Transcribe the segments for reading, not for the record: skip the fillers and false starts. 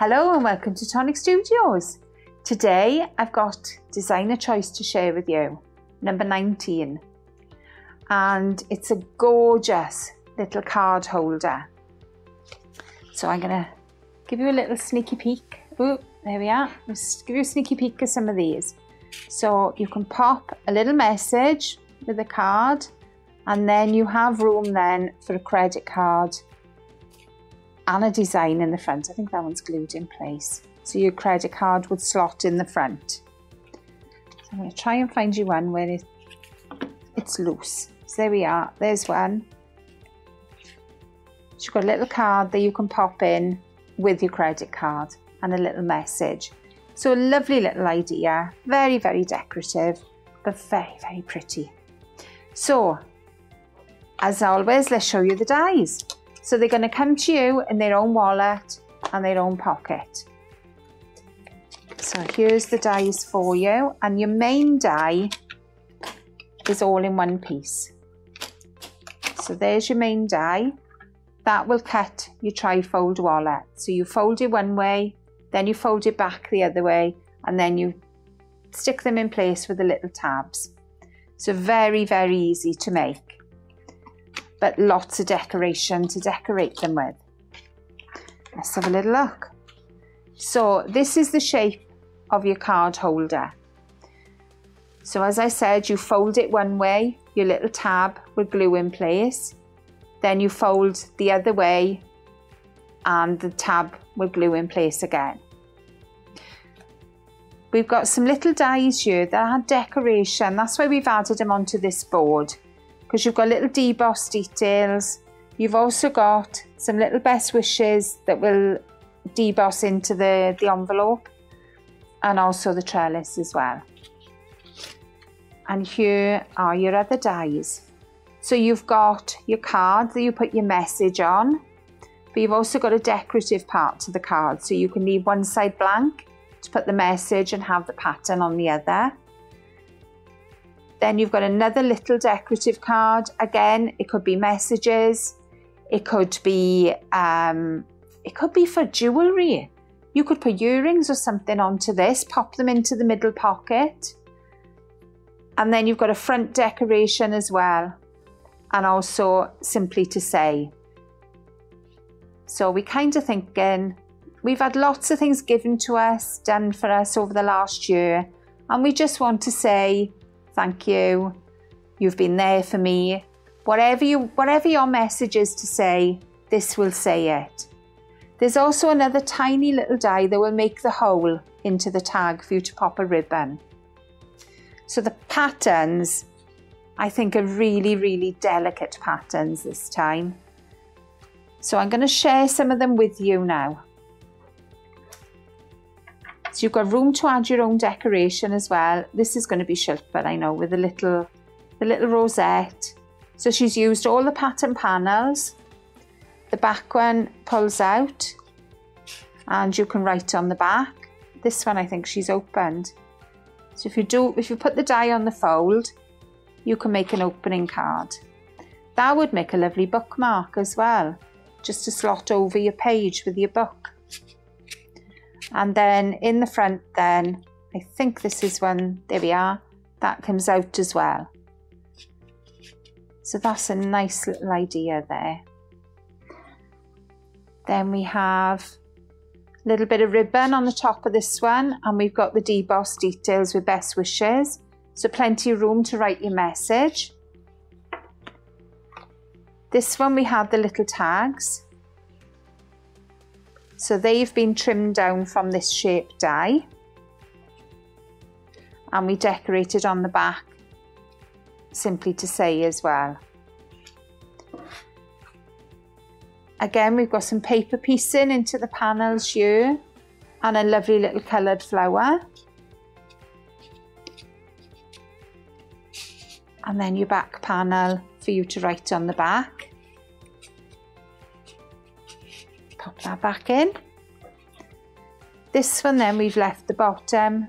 Hello and welcome to Tonic Studios. Today I've got designer choice to share with you, number 19. And it's a gorgeous little card holder. So I'm going to give you a little sneaky peek. Oh, there we are. Let's give you a sneaky peek of some of these. So you can pop a little message with a card, and then you have room then for a credit card and a design in the front. I think that one's glued in place. So your credit card would slot in the front. So I'm going to try and find you one where it's loose. So there we are. There's one. So you've got a little card that you can pop in with your credit card and a little message. So a lovely little idea. Very, very decorative, but very, very pretty. So, as always, let's show you the dies. So they're going to come to you in their own wallet and their own pocket. So here's the dies for you, and your main die is all in one piece. So there's your main die. That will cut your tri-fold wallet. So you fold it one way, then you fold it back the other way, and then you stick them in place with the little tabs. So very, very easy to make, but lots of decoration to decorate them with. Let's have a little look. So this is the shape of your card holder. So as I said, you fold it one way, your little tab will glue in place. Then you fold the other way and the tab will glue in place again. We've got some little dies here that are decoration. That's why we've added them onto this board, because you've got little deboss details. You've also got some little best wishes that will deboss into the envelope, and also the trellis as well. And here are your other dies. So you've got your card that you put your message on, but you've also got a decorative part to the card. So you can leave one side blank to put the message and have the pattern on the other. Then you've got another little decorative card. Again, it could be messages. It could be for jewellery. You could put earrings or something onto this, pop them into the middle pocket. And then you've got a front decoration as well. And also simply to say. So we kind of thinking, we've had lots of things given to us, done for us over the last year. And we just want to say, thank you. You've been there for me. Whatever your message is to say, this will say it. There's also another tiny little die that will make the hole into the tag for you to pop a ribbon. So the patterns, I think, are really, really delicate patterns this time. So I'm going to share some of them with you now. So you've got room to add your own decoration as well. This is going to be shilpa, I know, with the little rosette. So she's used all the pattern panels. The back one pulls out and you can write on the back. This one I think she's opened. So if you put the die on the fold, you can make an opening card. That would make a lovely bookmark as well, just to slot over your page with your book. And then in the front then, I think this is one, there we are, that comes out as well. So that's a nice little idea there. Then we have a little bit of ribbon on the top of this one, and we've got the deboss details with best wishes. So plenty of room to write your message. This one we have the little tags. So they've been trimmed down from this shaped die. And we decorated on the back simply to say as well. Again, we've got some paper piecing into the panels here and a lovely little coloured flower. And then your back panel for you to write on the back. Pop that back in. This one then we've left the bottom.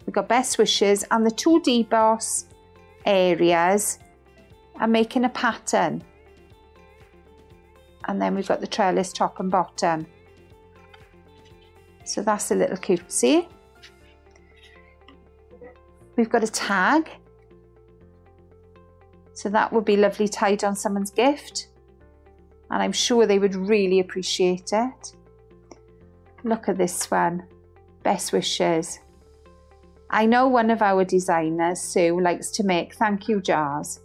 We've got best wishes and the two deboss areas are making a pattern. And then we've got the trellis top and bottom. So that's a little cutesy. We've got a tag. So that would be lovely tied on someone's gift. And I'm sure they would really appreciate it. Look at this one. Best wishes. I know one of our designers, Sue, likes to make thank you jars.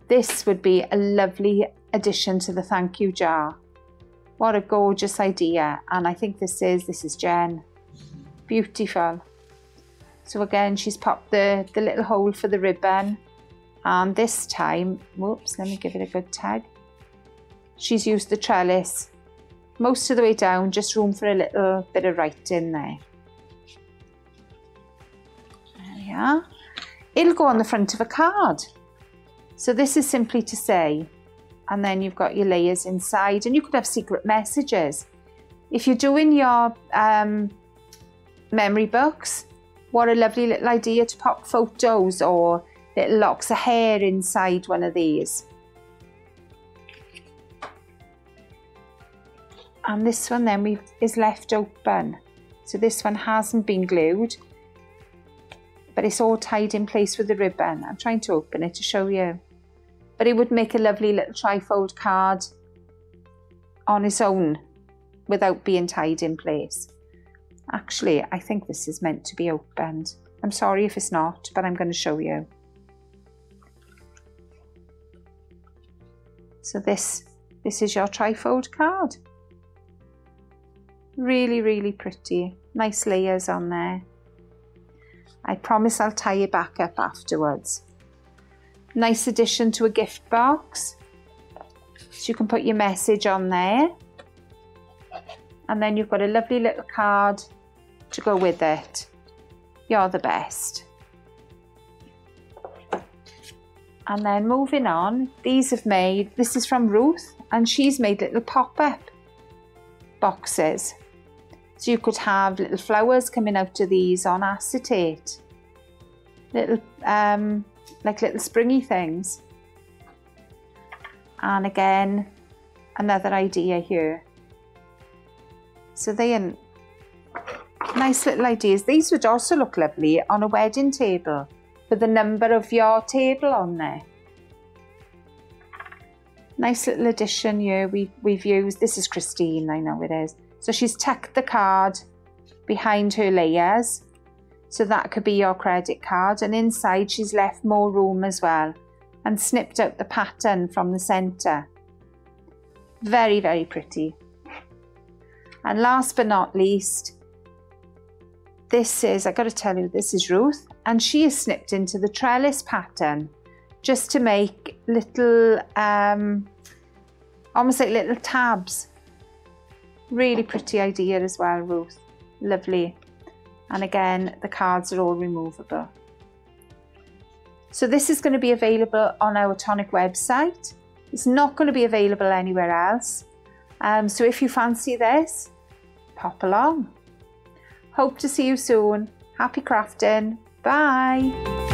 This would be a lovely addition to the thank you jar. What a gorgeous idea. And I think this is Jen. Beautiful. So again, she's popped the little hole for the ribbon. And this time, whoops, let me give it a good tag. She's used the trellis most of the way down, just room for a little bit of writing there. There we are. It'll go on the front of a card. So this is simply to say, and then you've got your layers inside, and you could have secret messages. If you're doing your memory books, what a lovely little idea to pop photos or little locks of hair inside one of these. And this one then is left open. So this one hasn't been glued, but it's all tied in place with the ribbon. I'm trying to open it to show you. But it would make a lovely little trifold card on its own without being tied in place. Actually, I think this is meant to be opened. I'm sorry if it's not, but I'm going to show you. So this is your trifold card. Really, really pretty. Nice layers on there. I promise I'll tie it back up afterwards. Nice addition to a gift box. So you can put your message on there. And then you've got a lovely little card to go with it. You're the best. And then moving on, this is from Ruth, and she's made little pop-up boxes. So you could have little flowers coming out of these on acetate. Little, like little springy things. And again, another idea here. So they are nice little ideas. These would also look lovely on a wedding table with the number of your table on there. Nice little addition here we've used. This is Christine, I know it is. So she's tucked the card behind her layers. So that could be your credit card. And inside she's left more room as well and snipped out the pattern from the centre. Very, very pretty. And last but not least, I got to tell you, this is Ruth, and she has snipped into the trellis pattern just to make little, almost like little tabs. Really pretty idea as well, Ruth. Lovely. And again, the cards are all removable. So this is going to be available on our Tonic website. It's not going to be available anywhere else. So if you fancy this, pop along. Hope to see you soon. Happy crafting. Bye.